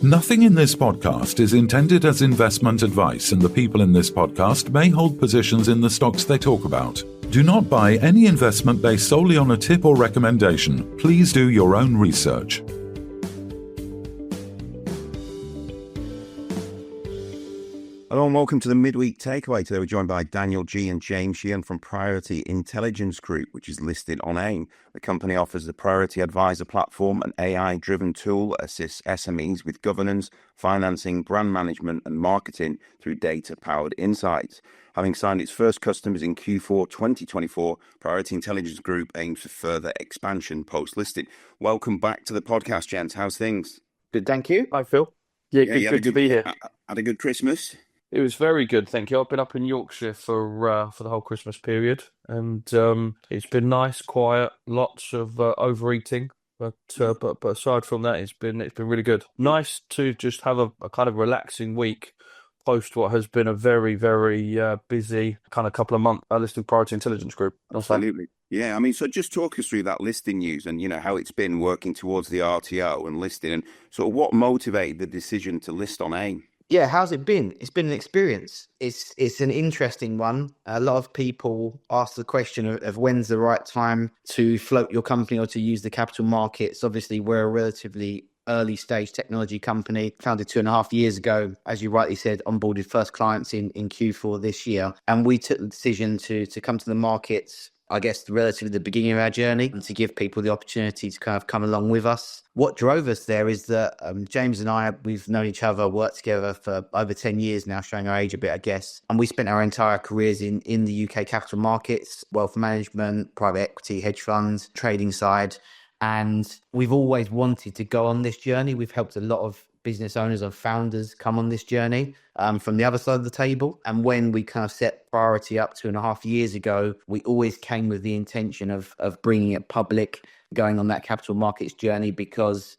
Nothing in this podcast is intended as investment advice, and the people in this podcast may hold positions in the stocks they talk about. Do not buy any investment based solely on a tip or recommendation. Please do your own research. Hello and welcome to the Midweek Takeaway. Today we're joined by Daniel G. and James Sheehan from Priority Intelligence Group, which is listed on AIM. The company offers the Priority Advisor platform, an AI-driven tool that assists SMEs with governance, financing, brand management and marketing through data-powered insights. Having signed its first customers in Q4 2024, Priority Intelligence Group aims for further expansion post-listing. Welcome back to the podcast, gents. How's things? Good, thank you. Hi, Phil. Yeah, good to be here. Had a good Christmas? It was very good, thank you. I've been up in Yorkshire for the whole Christmas period, and it's been nice, quiet, lots of overeating, but aside from that, it's been really good. Nice to just have a kind of relaxing week post what has been a very, very busy kind of couple of months listed Priority Intelligence Group. Absolutely. Yeah, I mean, so just talk us through that listing news and, how it's been working towards the RTO and listing, and sort of what motivated the decision to list on AIM. Yeah, how's it been? It's been an experience. It's an interesting one. A lot of people ask the question of when's the right time to float your company or to use the capital markets. Obviously, we're a relatively early stage technology company, founded 2.5 years ago, as you rightly said, onboarded first clients in Q4 this year. And we took the decision to come to the markets, I guess, relatively the beginning of our journey, and to give people the opportunity to kind of come along with us. What drove us there is that James and I, we've known each other, worked together for over 10 years now, showing our age a bit, I guess. And we spent our entire careers in the UK capital markets, wealth management, private equity, hedge funds, trading side. And we've always wanted to go on this journey. We've helped a lot of business owners and founders come on this journey from the other side of the table. And when we kind of set Priority up 2.5 years ago, we always came with the intention of bringing it public, going on that capital markets journey, because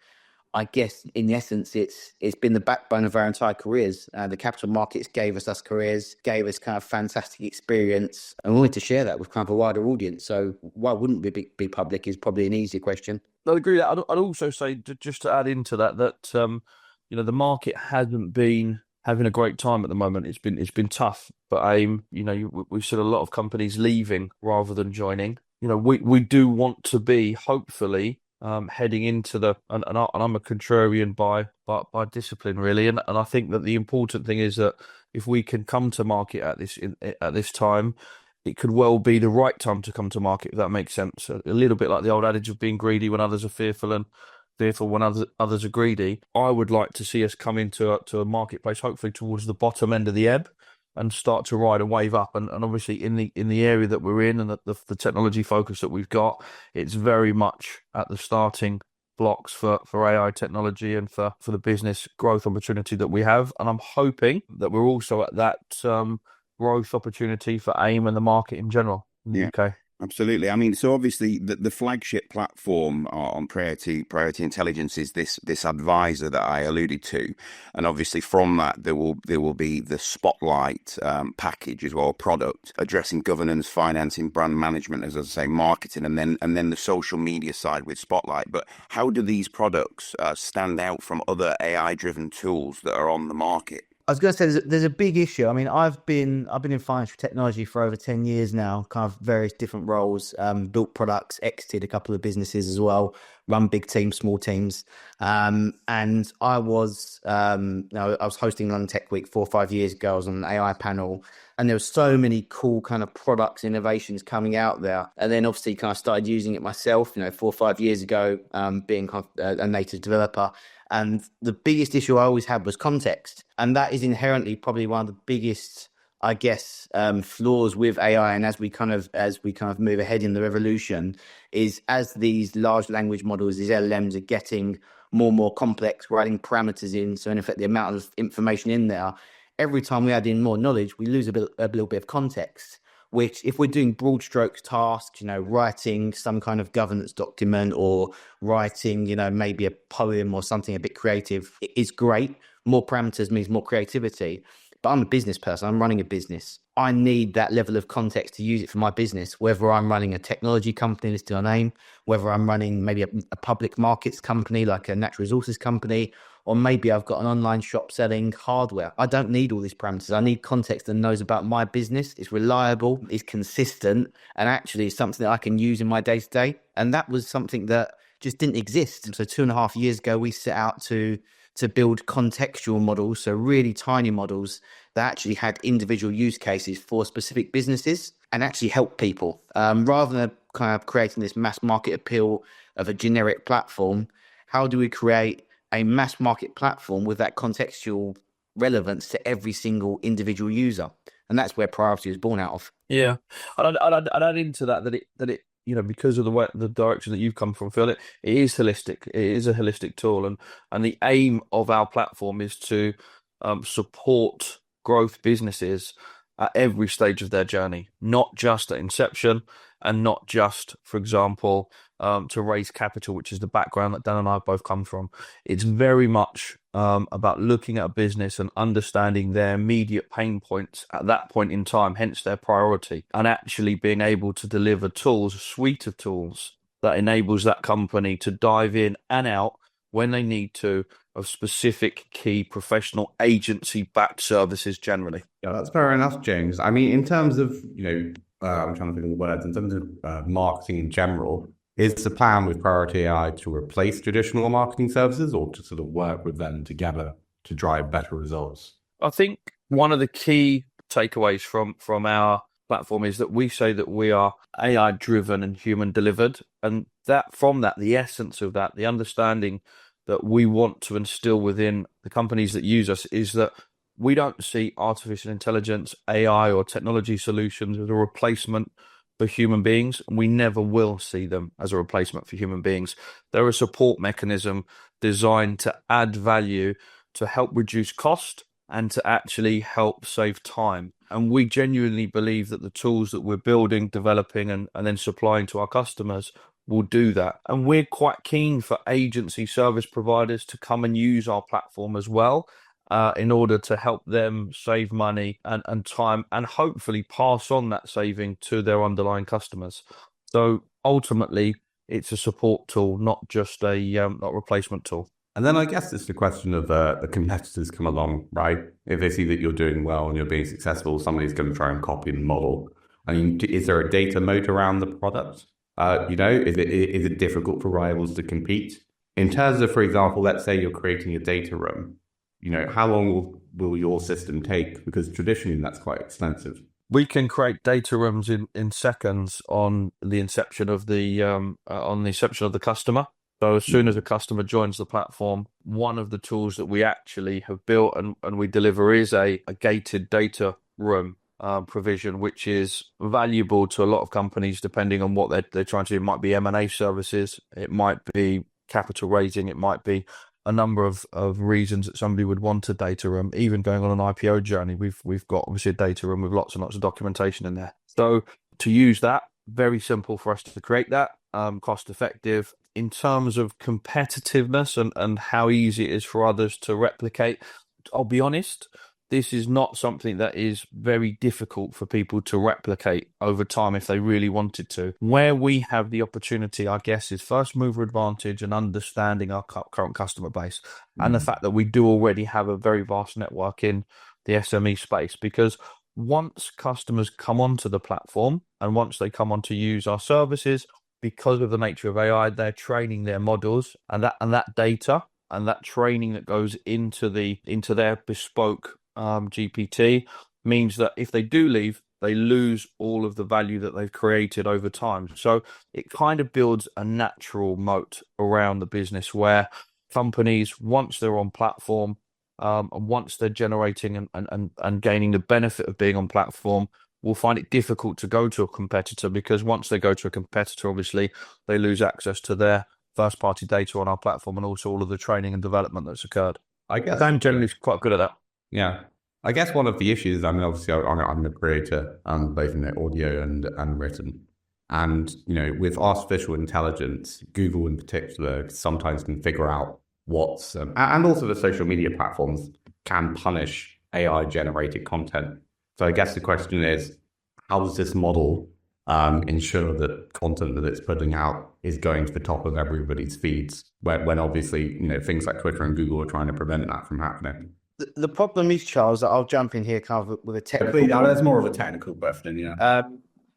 I guess in essence, it's been the backbone of our entire careers. The capital markets gave us careers, gave us kind of fantastic experience, and we wanted to share that with kind of a wider audience. So why wouldn't we be public is probably an easier question. I agree with that. I'd also say, just to add into that, the market hasn't been having a great time at the moment. It's been tough, but AIM, we've seen a lot of companies leaving rather than joining. We do want to be hopefully heading into and I'm a contrarian by discipline really, and I think that the important thing is that if we can come to market at this time, it could well be the right time to come to market, if that makes sense. A little bit like the old adage of being greedy when others are fearful and fearful when others are greedy. I would like to see us come into a marketplace, hopefully towards the bottom end of the ebb, and start to ride a wave up. And obviously in the area that we're in and the technology focus that we've got, it's very much at the starting blocks for AI technology and for the business growth opportunity that we have. And I'm hoping that we're also at that growth opportunity for AIM and the market in general in the UK. Absolutely. I mean, so obviously the flagship platform on Priority Intelligence is this advisor that I alluded to, and obviously from that there will be the Spotlight package as well, product addressing governance, financing, brand management, as I say, marketing, and then the social media side with Spotlight. But how do these products stand out from other AI-driven tools that are on the market? I was going to say there's a big issue. I mean, I've been in financial technology for over 10 years now, kind of various different roles, built products, exited a couple of businesses as well, run big teams, small teams. And I was hosting London Tech Week 4 or 5 years ago. I was on an AI panel, and there were so many cool kind of products, innovations coming out there. And then obviously kind of started using it myself, 4 or 5 years ago, being kind of a native developer. And the biggest issue I always had was context. And that is inherently probably one of the biggest, I guess, flaws with AI. And as we kind of move ahead in the revolution, is as these large language models, these LLMs are getting more and more complex, we're adding parameters in. So in effect, the amount of information in there, every time we add in more knowledge, we lose a little bit of context. Which, if we're doing broad strokes tasks, writing some kind of governance document or writing, maybe a poem or something a bit creative, it is great. More parameters means more creativity. But I'm a business person. I'm running a business. I need that level of context to use it for my business, whether I'm running a technology company listed on AIM, whether I'm running maybe a public markets company like a natural resources company, Or maybe I've got an online shop selling hardware. I don't need all these parameters. I need context that knows about my business, it's reliable, it's consistent, and actually it's something that I can use in my day to day. And that was something that just didn't exist. So 2.5 years ago, we set out to build contextual models, so really tiny models that actually had individual use cases for specific businesses and actually help people. Rather than kind of creating this mass market appeal of a generic platform, how do we create a mass market platform with that contextual relevance to every single individual user? And that's where Priority was born out of. Yeah, I'd add into that it because of the direction that you've come from, Phil, it is holistic. It is a holistic tool, and the aim of our platform is to support growth businesses at every stage of their journey, not just at inception, and not just, for example, to raise capital, which is the background that Dan and I both come from. It's very much about looking at a business and understanding their immediate pain points at that point in time, hence their priority, and actually being able to deliver tools, a suite of tools that enables that company to dive in and out when they need to of specific key professional agency-backed services generally. Yeah, that's fair enough, James. I mean, in terms of, I'm trying to think of the words, in terms of marketing in general, is the plan with Priority AI to replace traditional marketing services or to sort of work with them together to drive better results? I think one of the key takeaways from our platform is that we say that we are AI driven and human delivered, and that from that, the essence of that, the understanding that we want to instill within the companies that use us is that we don't see artificial intelligence, AI, or technology solutions as a replacement for human beings. We never will see them as a replacement for human beings. They're a support mechanism designed to add value, to help reduce cost, and to actually help save time. And we genuinely believe that the tools that we're building, developing, and then supplying to our customers will do that. And we're quite keen for agency service providers to come and use our platform as well, in order to help them save money and time, and hopefully pass on that saving to their underlying customers. So ultimately, it's a support tool, not just a replacement tool. And then I guess it's the question of the competitors come along, right? If they see that you're doing well and you're being successful, somebody's going to try and copy the model. I mean, is there a data moat around the product? Is it difficult for rivals to compete? In terms of, for example, let's say you're creating a data room, how long will your system take? Because traditionally that's quite expensive. We can create data rooms in seconds on the inception of the customer. So as soon as a customer joins the platform, one of the tools that we actually have built and we deliver is a gated data room provision, which is valuable to a lot of companies depending on what they're trying to do. It might be M&A services, it might be capital raising, it might be a number of reasons that somebody would want a data room. Even going on an IPO journey, we've got obviously a data room with lots and lots of documentation in there. So to use that, very simple for us to create that, cost effective. In terms of competitiveness and how easy it is for others to replicate, I'll be honest, this is not something that is very difficult for people to replicate over time if they really wanted to. Where we have the opportunity, I guess, is first mover advantage and understanding our current customer base, and the fact that we do already have a very vast network in the SME space. Because once customers come onto the platform and once they come on to use our services, because of the nature of AI, they're training their models, and that data and that training that goes into their bespoke GPT means that if they do leave, they lose all of the value that they've created over time. So it kind of builds a natural moat around the business where companies, once they're on platform, and once they're generating and gaining the benefit of being on platform, will find it difficult to go to a competitor, because once they go to a competitor, obviously they lose access to their first party data on our platform and also all of the training and development that's occurred. I guess I'm generally quite good at that. Yeah. I guess one of the issues, I mean, obviously I'm a creator, both in the audio and written. And, with artificial intelligence, Google in particular sometimes can figure out what's, and also the social media platforms can punish AI generated content. So I guess the question is, how does this model ensure that content that it's putting out is going to the top of everybody's feeds when obviously, things like Twitter and Google are trying to prevent that from happening. The problem is, Charles, that I'll jump in here kind of with a technical. Please, that's more of a technical question, yeah.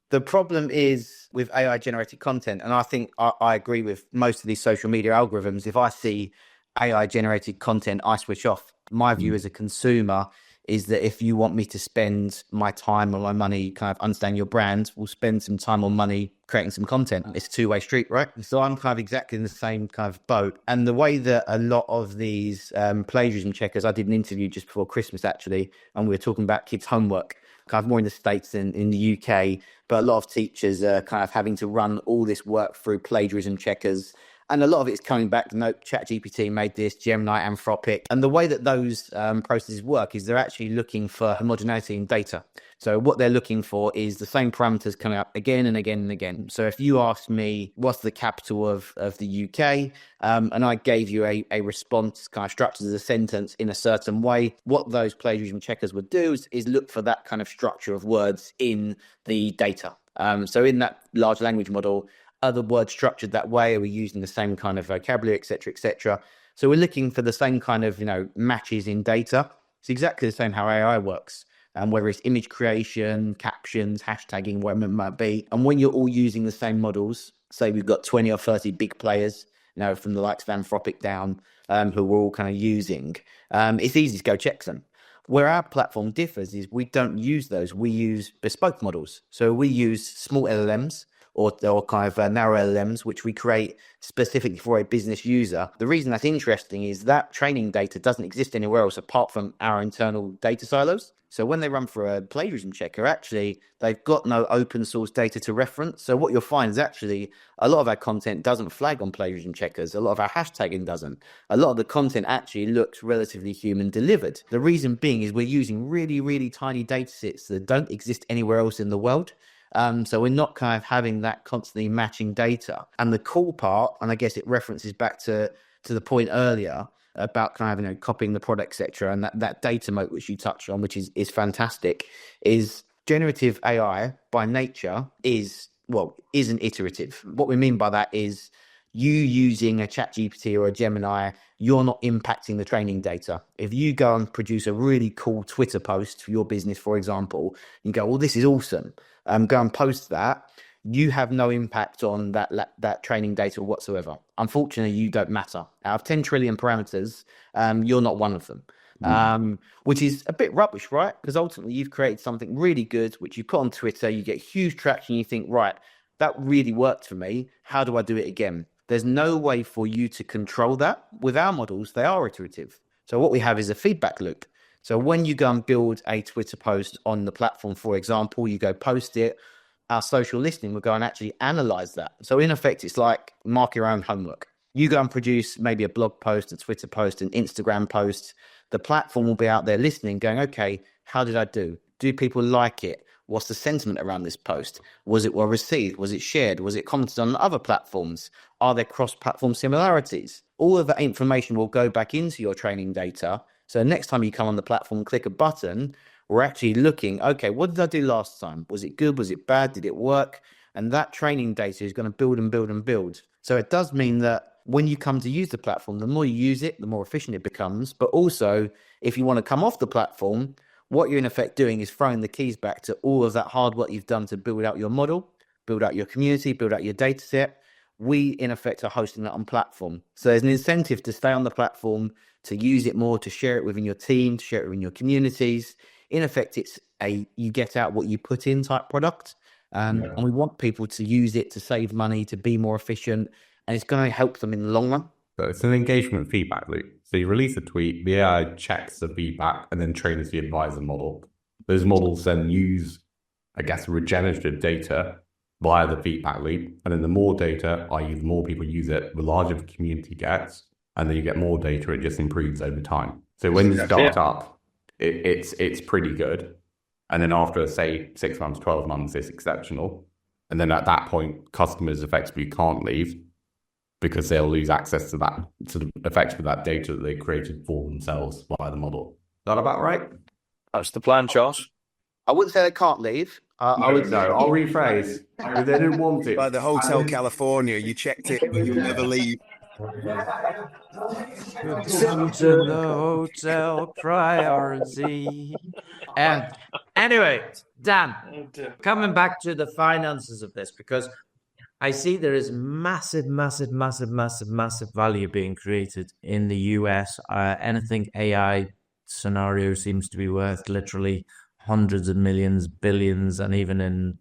The problem is with AI generated content, and I think I agree with most of these social media algorithms. If I see AI generated content, I switch off. My view as a consumer is that if you want me to spend my time or my money, kind of understand your brand, we'll spend some time or money creating some content. It's a two-way street, right? So I'm kind of exactly in the same kind of boat. And the way that a lot of these plagiarism checkers, I did an interview just before Christmas actually, and we were talking about kids' homework, kind of more in the States than in the UK. But a lot of teachers are kind of having to run all this work through plagiarism checkers. And a lot of it is coming back to ChatGPT made this, Gemini, Anthropic. And the way that those processes work is they're actually looking for homogeneity in data. So what they're looking for is the same parameters coming up again and again and again. So if you ask me, what's the capital of the UK? And I gave you a response kind of structured as a sentence in a certain way, what those plagiarism checkers would do is look for that kind of structure of words in the data. So in that large language model, are the words structured that way? Are we using the same kind of vocabulary, et cetera, et cetera? So we're looking for the same kind of, matches in data. It's exactly the same how AI works. Whether it's image creation, captions, hashtagging, whatever it might be. And when you're all using the same models, say we've got 20 or 30 big players, from the likes of Anthropic down, who we're all kind of using, it's easy to go check them. Where our platform differs is we don't use those. We use bespoke models. So we use small LLMs, or kind of narrow LLMs, which we create specifically for a business user. The reason that's interesting is that training data doesn't exist anywhere else apart from our internal data silos. So when they run for a plagiarism checker, actually, they've got no open source data to reference. So what you'll find is actually a lot of our content doesn't flag on plagiarism checkers. A lot of our hashtagging doesn't. A lot of the content actually looks relatively human delivered. The reason being is we're using really, really tiny data sets that don't exist anywhere else in the world. So we're not kind of having that constantly matching data. And the cool part, and I guess it references back to the point earlier about kind of, copying the product, etc. And that data moat, which you touched on, which is fantastic, is generative AI by nature isn't iterative. What we mean by that is you using a ChatGPT or a Gemini, you're not impacting the training data. If you go and produce a really cool Twitter post for your business, for example, you go, well, this is awesome. Go and post that. You have no impact on that training data whatsoever. Unfortunately, you don't matter. Out of 10 trillion parameters, you're not one of them, which is a bit rubbish, right? Because ultimately, you've created something really good, which you put on Twitter, you get huge traction, you think, right, that really worked for me. How do I do it again? There's no way for you to control that. With our models, they are iterative. So what we have is a feedback loop. So when you go and build a Twitter post on the platform, for example, you go post it, our social listening will go and actually analyze that. So in effect, it's like mark your own homework. You go and produce maybe a blog post, a Twitter post, an Instagram post. The platform will be out there listening, going, okay, how did I do? Do people like it? What's the sentiment around this post? Was it well received? Was it shared? Was it commented on other platforms? Are there cross-platform similarities? All of that information will go back into your training data. So next time you come on the platform, click a button, we're actually looking, okay, what did I do last time? Was it good? Was it bad? Did it work? And that training data is going to build and build and build. So it does mean that when you come to use the platform, the more you use it, the more efficient it becomes. But also, if you want to come off the platform, what you're in effect doing is throwing the keys back to all of that hard work you've done to build out your model, build out your community, build out your data set. We, in effect, are hosting that on platform. So there's an incentive to stay on the platform, to use it more, to share it within your team, to share it within your communities. In effect, it's you get out what you put in type product. And we want people to use it to save money, to be more efficient, and it's going to help them in the long run. So it's an engagement feedback loop. So you release a tweet, the AI checks the feedback and then trains the advisor model. Those models then use, regenerative data via the feedback loop. And then the more data, i.e. the more people use it, the larger the community gets. And then you get more data, it just improves over time. So when you start up, it's pretty good. And then after, say, 6 months, 12 months, it's exceptional. And then at that point, customers effectively can't leave because they'll lose access to that, effectively that data that they created for themselves via the model. Is that about right? That's the plan, Charles. I wouldn't say they can't leave. I would No, I'll rephrase. They didn't want it. Like the Hotel California, you checked it, but you'll never leave. Come to the hotel priority. Anyway, Dan, coming back to the finances of this, because I see there is massive value being created in the US. Anything AI scenario seems to be worth literally hundreds of millions, billions, and even in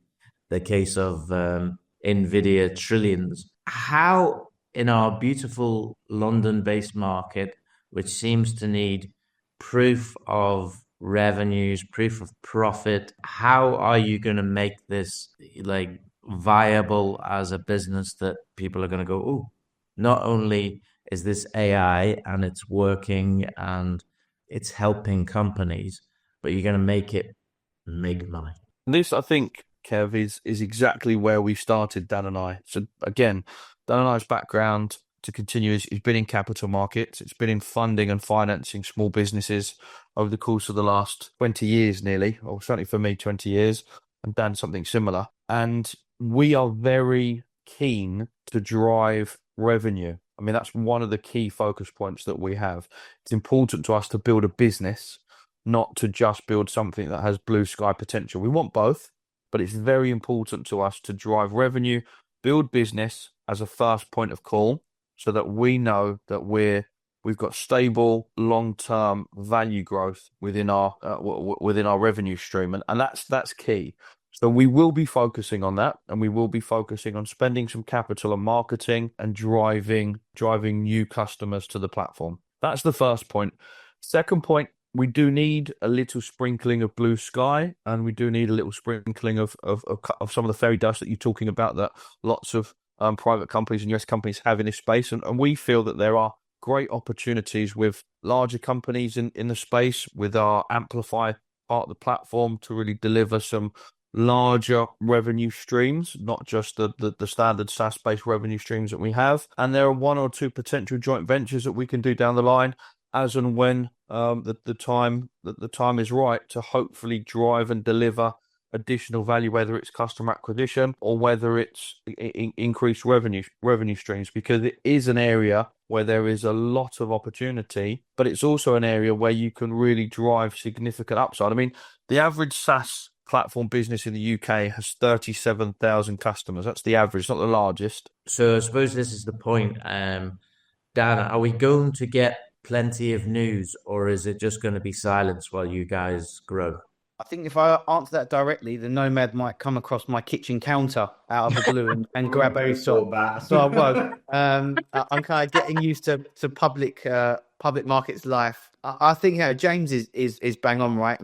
the case of Nvidia, trillions. How, in our beautiful London-based market, which seems to need proof of revenues, proof of profit, how are you going to make this like viable as a business that people are going to go, oh, not only is this AI and it's working and it's helping companies, but you're going to make it make money. This, I think, Kev, is exactly where we started, Dan and I. So again, Dan and I's background, to continue, is he's been in capital markets. It's been in funding and financing small businesses over the course of the last 20 years nearly, or certainly for me, 20 years, and Dan something similar. And we are very keen to drive revenue. I mean, that's one of the key focus points that we have. It's important to us to build a business, not to just build something that has blue sky potential. We want both, but it's very important to us to drive revenue, build business as a first point of call, so that we know that we've got stable long-term value growth within our revenue stream, and that's key. So we will be focusing on that, and we will be focusing on spending some capital on marketing and driving new customers to the platform. That's the first point. Second point, we do need a little sprinkling of blue sky, and we do need a little sprinkling of some of the fairy dust that you're talking about that lots of private companies and US companies have in this space. And we feel that there are great opportunities with larger companies in the space, with our Amplify part of the platform, to really deliver some larger revenue streams, not just the standard SaaS-based revenue streams that we have. And there are one or two potential joint ventures that we can do down the line, as and when the time is right, to hopefully drive and deliver additional value, whether it's customer acquisition or whether it's increased revenue streams, because it is an area where there is a lot of opportunity, but it's also an area where you can really drive significant upside. I mean, the average SaaS platform business in the UK has 37,000 customers. That's the average, not the largest. So I suppose this is the point. Dan, are we going to get plenty of news, or is it just going to be silence while you guys grow? I think if I answer that directly, the Nomad might come across my kitchen counter out of the blue and grab a sort. So I won't. I'm kind of getting used to public markets life. I think James is bang on, right?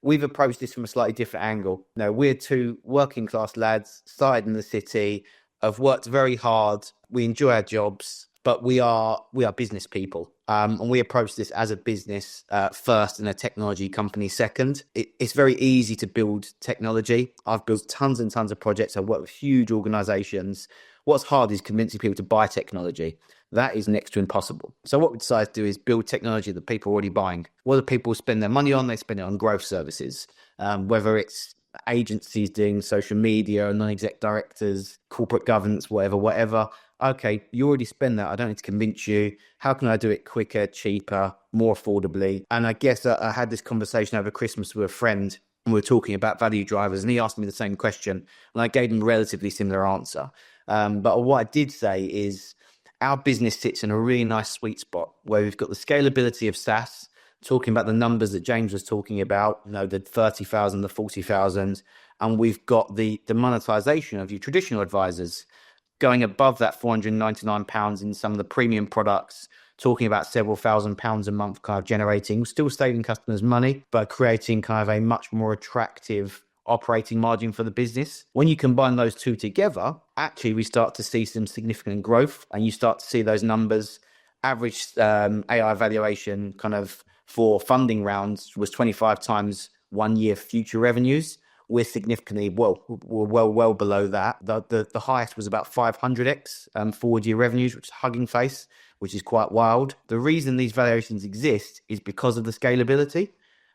We've approached this from a slightly different angle. We're two working class lads, started in the city, have worked very hard. We enjoy our jobs, but we are business people. And we approach this as a business first and a technology company second. It's very easy to build technology. I've built tons and tons of projects. I've worked with huge organizations. What's hard is convincing people to buy technology. That is next to impossible. So what we decided to do is build technology that people are already buying. What do people spend their money on? They spend it on growth services, whether it's agencies doing social media, non-exec directors, corporate governance, whatever. Okay, you already spend that. I don't need to convince you. How can I do it quicker, cheaper, more affordably? And I guess I had this conversation over Christmas with a friend, and we were talking about value drivers, and he asked me the same question, and I gave him a relatively similar answer. But what I did say is our business sits in a really nice sweet spot where we've got the scalability of SaaS, talking about the numbers that James was talking about, the 30,000, the 40,000, and we've got the monetization of your traditional advisors, going above that £499 in some of the premium products, talking about several £1,000s a month kind of generating, still saving customers money, but creating kind of a much more attractive operating margin for the business. When you combine those two together, actually we start to see some significant growth, and you start to see those numbers. Average AI valuation kind of for funding rounds was 25 times 1 year future revenues. We're significantly well below that. The highest was about 500x forward year revenues, which is hugging face, which is quite wild. The reason these valuations exist is because of the scalability.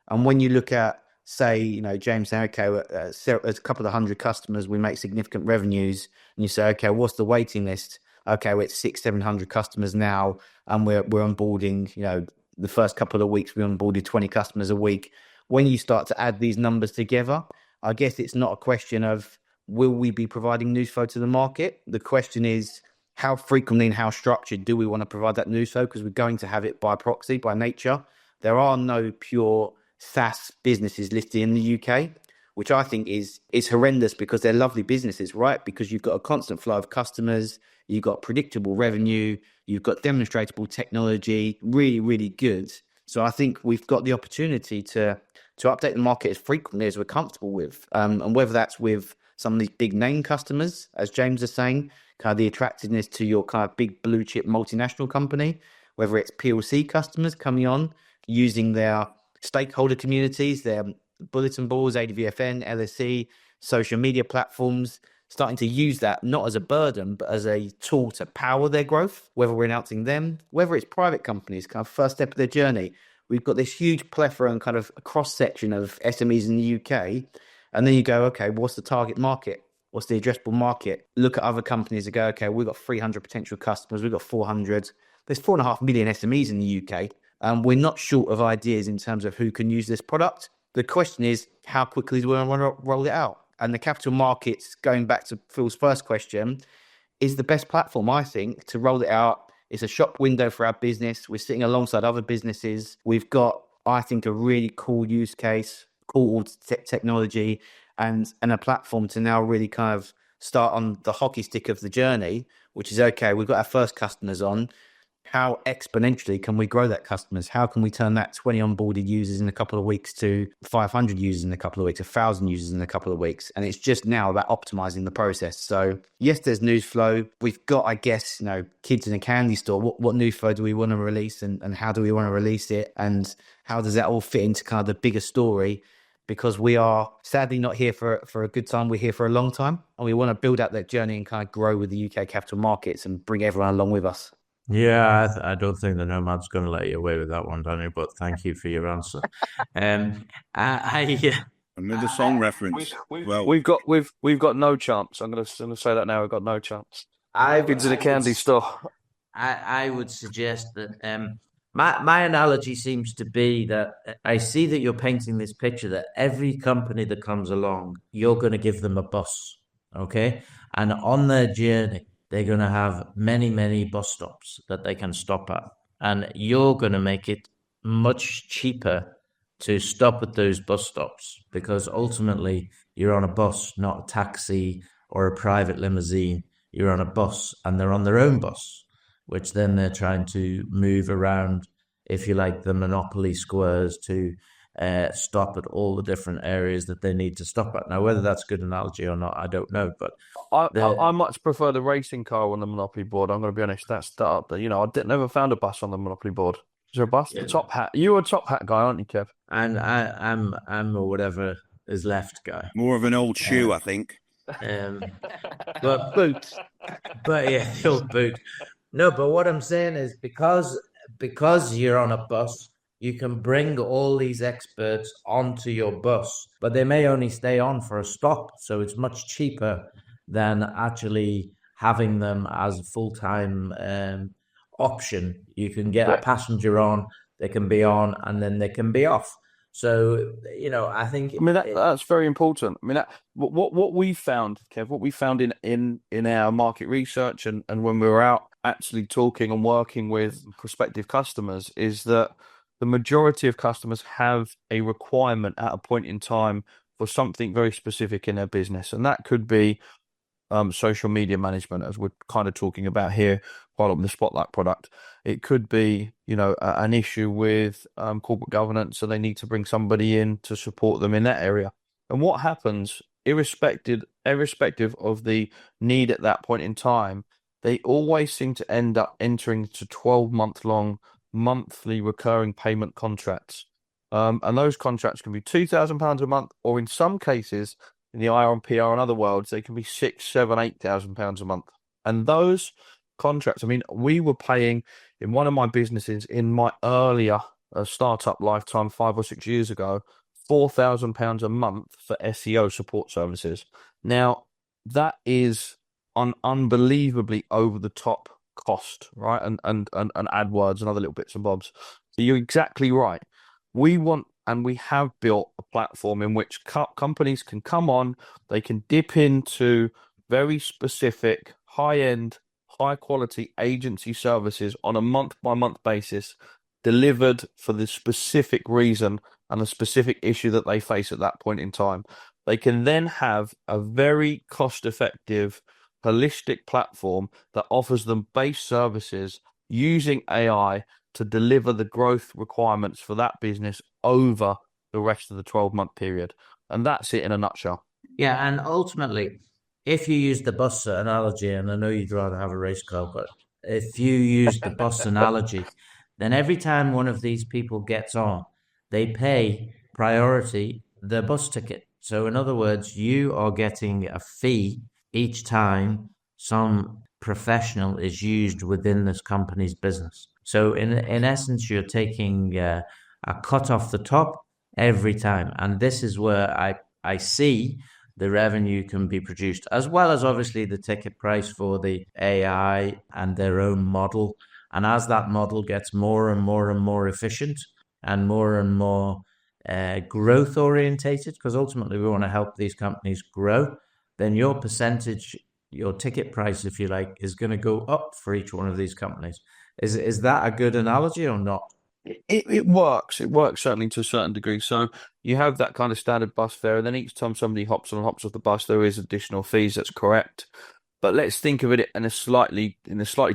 And when you look at say, James saying, okay, a couple of 100 customers, we make significant revenues, and you say, okay, what's the waiting list? Okay, we're at 600-700 customers now, and we're onboarding, the first couple of weeks we onboarded 20 customers a week. When you start to add these numbers together, I guess it's not a question of will we be providing news flow to the market? The question is how frequently and how structured do we want to provide that news flow? Because we're going to have it by proxy, by nature. There are no pure SaaS businesses listed in the UK, which I think is horrendous because they're lovely businesses, right? Because you've got a constant flow of customers, you've got predictable revenue, you've got demonstratable technology, really, really good. So I think we've got the opportunity to update the market as frequently as we're comfortable with. And whether that's with some of these big name customers, as James is saying, kind of the attractiveness to your kind of big blue chip multinational company, whether it's PLC customers coming on, using their stakeholder communities, their bulletin boards, ADVFN, LSE, social media platforms, starting to use that not as a burden, but as a tool to power their growth, whether we're announcing them, whether it's private companies, kind of first step of their journey. We've got this huge plethora and kind of a cross-section of SMEs in the UK. And then you go, okay, what's the target market? What's the addressable market? Look at other companies that go, okay, we've got 300 potential customers. We've got 400. There's 4.5 million SMEs in the UK. We're not short of ideas in terms of who can use this product. The question is, how quickly do we want to roll it out? And the capital markets, going back to Phil's first question, is the best platform, I think, to roll it out. It's a shop window for our business. We're sitting alongside other businesses. We've got, I think, a really cool use case, cool technology, and a platform to now really kind of start on the hockey stick of the journey, which is, okay, we've got our first customers on. How exponentially can we grow that customers? How can we turn that 20 onboarded users in a couple of weeks to 500 users in a couple of weeks, 1,000 users in a couple of weeks? And it's just now about optimizing the process. So yes, there's news flow. We've got, I guess, kids in a candy store. What news flow do we want to release, and how do we want to release it? And how does that all fit into kind of the bigger story? Because we are sadly not here for a good time. We're here for a long time, and we want to build out that journey and kind of grow with the UK capital markets and bring everyone along with us. Yeah, I don't think the Nomad's going to let you away with that one, Daniel, but thank you for your answer. Another song reference. We've got no chance. I'm going to say that now. We've got no chance. Kids in a candy store. I would suggest that my analogy seems to be that I see that you're painting this picture that every company that comes along, you're going to give them a bus, okay? And on their journey, they're going to have many, many bus stops that they can stop at. And you're going to make it much cheaper to stop at those bus stops, because ultimately you're on a bus, not a taxi or a private limousine. You're on a bus, and they're on their own bus, which then they're trying to move around, if you like, the monopoly squares to stop at all the different areas that they need to stop at. Now, whether that's a good analogy or not, I don't know. But I much prefer the racing car on the Monopoly board. I'm going to be honest. That's up there. I never found a bus on the Monopoly board. Is there a bus? Yeah. The top hat. You're a top hat guy, aren't you, Kev? And I'm a whatever is left guy. More of an old shoe, I think. But boots. But yeah, the old boot. No, but what I'm saying is because you're on a bus, you can bring all these experts onto your bus, but they may only stay on for a stop. So it's much cheaper than actually having them as a full-time option. You can get a passenger on, they can be on, and then they can be off. So, I think... that's very important. What we found, Kev, what we found in our market research and when we were out actually talking and working with prospective customers is that the majority of customers have a requirement at a point in time for something very specific in their business. And that could be social media management, as we're kind of talking about here, quite a lot with the Spotlight product. It could be, an issue with corporate governance, so they need to bring somebody in to support them in that area. And what happens, irrespective of the need at that point in time, they always seem to end up entering into 12-month-long monthly recurring payment contracts. And those contracts can be £2,000 a month, or in some cases, in the IR and PR and other worlds, they can be £6,000, £7,000, £8,000 a month. And those contracts, we were paying in one of my businesses in my earlier startup lifetime 5 or 6 years ago, £4,000 a month for SEO support services. Now, that is an unbelievably over the top cost, right? And AdWords and other little bits and bobs. So you're exactly right. We want, and we have built a platform in which companies can come on, they can dip into very specific, high-end, high-quality agency services on a month-by-month basis, delivered for the specific reason and a specific issue that they face at that point in time. They can then have a very cost-effective, holistic platform that offers them base services using AI to deliver the growth requirements for that business over the rest of the 12-month period. And that's it in a nutshell. Yeah, and ultimately, if you use the bus analogy, and I know you'd rather have a race car, but if you use the bus analogy, then every time one of these people gets on, they pay priority the bus ticket. So in other words, you are getting a fee each time some professional is used within this company's business. So in essence, you're taking a cut off the top every time. And this is where I see the revenue can be produced, as well as obviously the ticket price for the AI and their own model. And as that model gets more and more and more efficient and more growth orientated, because ultimately we want to help these companies grow, then your percentage, your ticket price, if you like, is going to go up for each one of these companies. Is that a good analogy or not? It works. It works certainly to a certain degree. So you have that kind of standard bus fare, and then each time somebody hops on and hops off the bus, there is additional fees. That's correct. But let's think of it in a slightly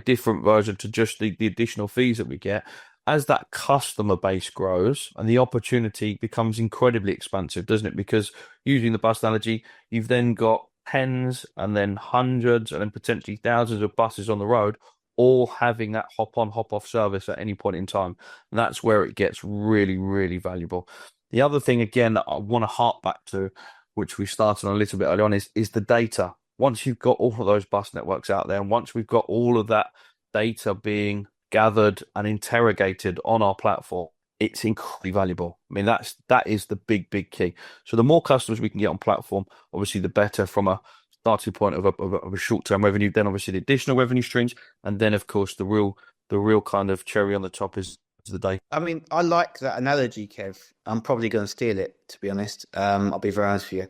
different version to just the additional fees that we get. As that customer base grows and the opportunity becomes incredibly expansive, doesn't it? Because using the bus analogy, you've then got tens and then hundreds and then potentially thousands of buses on the road, all having that hop on, hop off service at any point in time. And that's where it gets really, really valuable. The other thing, again, that I want to harp back to, which we started on a little bit early on, is the data. Once you've got all of those bus networks out there, and once we've got all of that data being gathered and interrogated on our platform, it's incredibly valuable. I mean, that is the big key. So the more customers we can get on platform, obviously the better from a starting point of a short-term revenue, then obviously the additional revenue streams, and then of course the real kind of cherry on the top is the data. I mean, I like that analogy, Kev. I'm probably going to steal it, to be honest. I'll be very honest with you.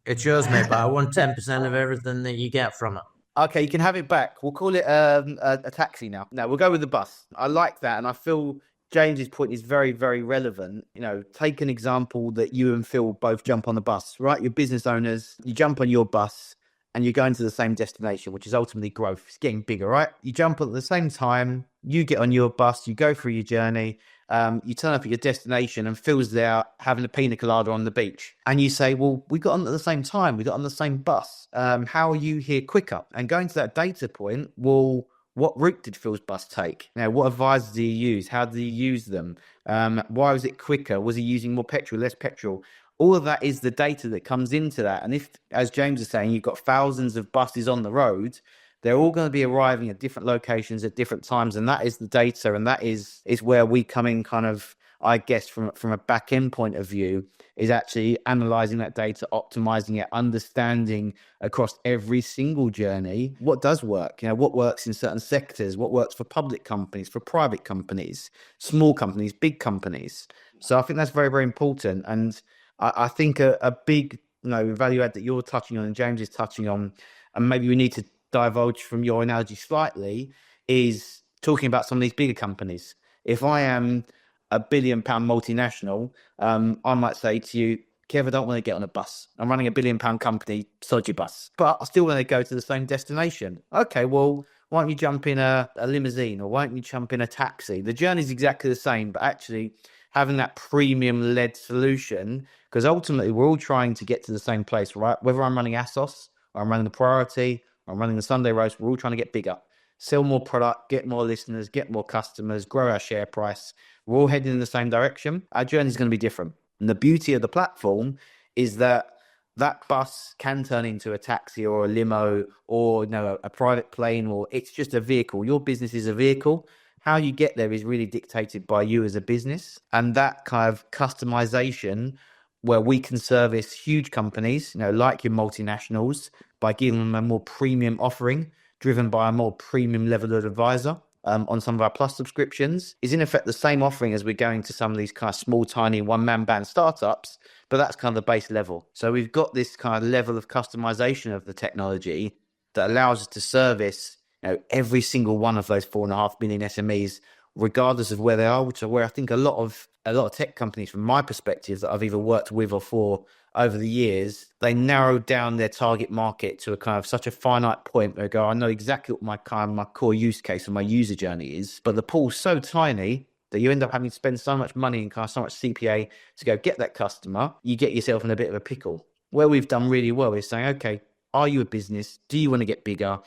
It's yours, mate, but I want 10% of everything that you get from it. Okay, you can have it back. We'll call it a taxi now. No, we'll go with the bus. I like that, and I feel James's point is very, very relevant. You know, take an example that you and Phil both jump on the bus, right? You're business owners. You jump on your bus and you're going to the same destination, which is ultimately growth. It's getting bigger, right? You jump at the same time. You get on your bus. You go through your journey. You turn up at your destination and Phil's there having a pina colada on the beach. And you say, well, we got on at the same time. We got on the same bus. How are you here quicker? And going to that data point, well, what route did Phil's bus take? Now, what advisors did he use? How did he use them? Why was it quicker? Was he using more petrol, less petrol? All of that is the data that comes into that. And if, as James is saying, you've got thousands of buses on the road, they're all going to be arriving at different locations at different times. And that is the data. And that is where we come in kind of, I guess, from a back end point of view, is actually analyzing that data, optimizing it, understanding across every single journey what does work, you know, what works in certain sectors, what works for public companies, for private companies, small companies, big companies. So I think that's very, very important. And I think a big, you know, value add that you're touching on and James is touching on, and maybe we need to divulge from your analogy slightly, is talking about some of these bigger companies. If I am a £1 billion multinational, I might say to you, Kev, I don't want to get on a bus. I'm running a £1 billion company, sod your bus. But I still want to go to the same destination. Okay, well, why don't you jump in a limousine, or why don't you jump in a taxi? The journey's exactly the same, but actually having that premium-led solution, because ultimately we're all trying to get to the same place, right? Whether I'm running ASOS, or I'm running the Priority, or I'm running the Sunday Roast, we're all trying to get bigger, sell more product, get more listeners, get more customers, grow our share price. We're all heading in the same direction. Our journey is going to be different. And the beauty of the platform is that bus can turn into a taxi or a limo or, you know, a private plane, or it's just a vehicle. Your business is a vehicle. How you get there is really dictated by you as a business, and that kind of customization where we can service huge companies, like your multinationals, by giving them a more premium offering driven by a more premium level of advisor on some of our plus subscriptions, is in effect the same offering as we're going to some of these kind of small, tiny one-man band startups, but that's kind of the base level. So we've got this kind of level of customization of the technology that allows us to service every single one of those 4.5 million SMEs, regardless of where they are, which are where I think a lot of tech companies, from my perspective, that I've either worked with or for over the years, they narrowed down their target market to a kind of such a finite point where they go, I know exactly what my core use case and my user journey is, but the pool's so tiny that you end up having to spend so much money and kind of so much CPA to go get that customer, you get yourself in a bit of a pickle. Where we've done really well is saying, okay, are you a business? Do you want to get bigger?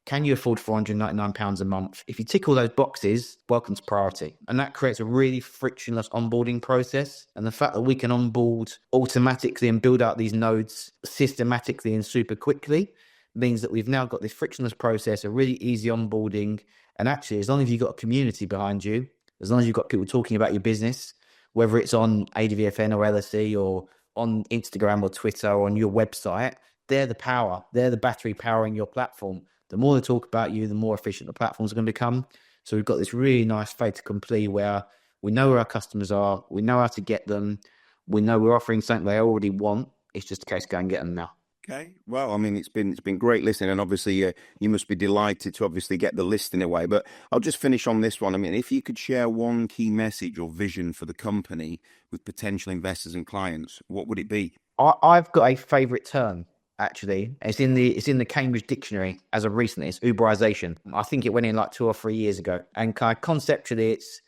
Can you afford £499 a month? If you tick all those boxes, welcome to Priority. And that creates a really frictionless onboarding process. And the fact that we can onboard automatically and build out these nodes systematically and super quickly means that we've now got this frictionless process, a really easy onboarding. And actually, as long as you've got a community behind you, as long as you've got people talking about your business, whether it's on ADVFN or LSE or on Instagram or Twitter or on your website, they're the power. They're the battery powering your platform. The more they talk about you, the more efficient the platforms are going to become. So we've got this really nice fait accompli where we know where our customers are, we know how to get them, we know we're offering something they already want. It's just a case of go and get them now. Okay. Well, I mean, it's been great listening, and obviously you must be delighted to obviously get the listing away. But I'll just finish on this one. I mean, if you could share one key message or vision for the company with potential investors and clients, what would it be? I've got a favourite term. Actually, it's in the Cambridge Dictionary as of recently. It's Uberization. I think it went in like 2 or 3 years ago. And kind of conceptually, it's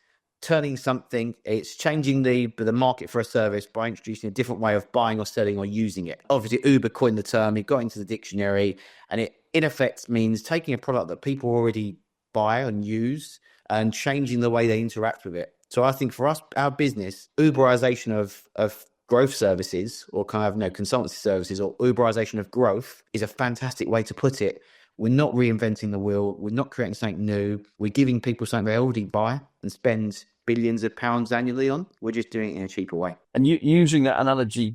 turning something. It's changing the market for a service by introducing a different way of buying or selling or using it. Obviously, Uber coined the term. It got into the dictionary, and it in effect means taking a product that people already buy and use and changing the way they interact with it. So I think for us, our business, Uberization of growth services or kind of consultancy services or Uberization of growth is a fantastic way to put it. We're not reinventing the wheel. We're not creating something new. We're giving people something they already buy and spend billions of pounds annually on. We're just doing it in a cheaper way. And using that analogy,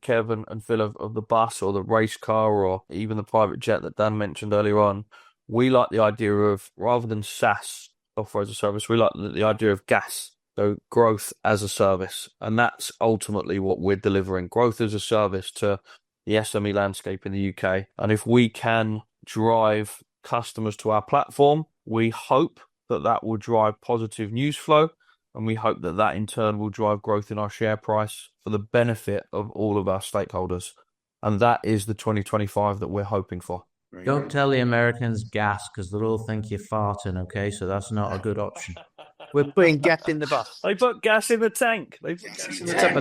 Kevin and Phil, of the bus or the race car or even the private jet that Dan mentioned earlier on, we like the idea of, rather than SaaS, software as a service, we like the idea of GaaS. So growth as a service. And that's ultimately what we're delivering. Growth as a service to the SME landscape in the UK. And if we can drive customers to our platform, we hope that will drive positive news flow. And we hope that in turn will drive growth in our share price for the benefit of all of our stakeholders. And that is the 2025 that we're hoping for. Don't tell the Americans gas, because they'll all think you're farting, okay? So that's not a good option. We're putting gas in the bus. They put gas in the tank. But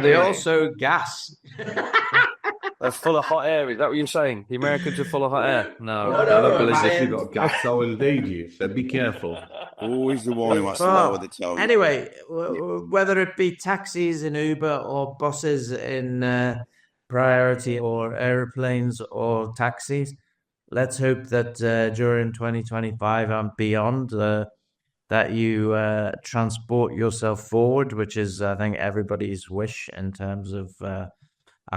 they also gas. They're full of hot air. Is that what you're saying? The Americans are full of hot air? No. I don't believe if you've got gas, I will indeed you. So be careful. Always the one who has to lower the tone. Anyway, whether it be taxis in Uber or buses in Priority or airplanes or taxis, let's hope that during 2025 and beyond, that you transport yourself forward, which is, I think, everybody's wish in terms of a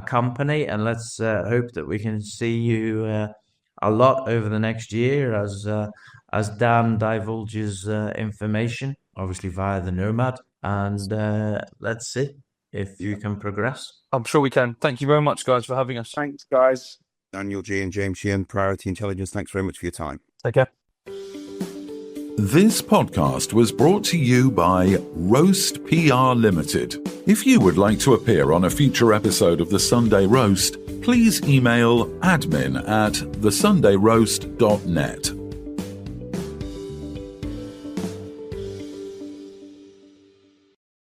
company. And let's hope that we can see you a lot over the next year as Dan divulges information, obviously via the Nomad. And let's see if you can progress. I'm sure we can. Thank you very much, guys, for having us. Thanks, guys. Daniel G and James Sheehan, Priority Intelligence, thanks very much for your time. Take care. This podcast was brought to you by Roast PR Limited. If you would like to appear on a future episode of The Sunday Roast, please email admin@thesundayroast.net.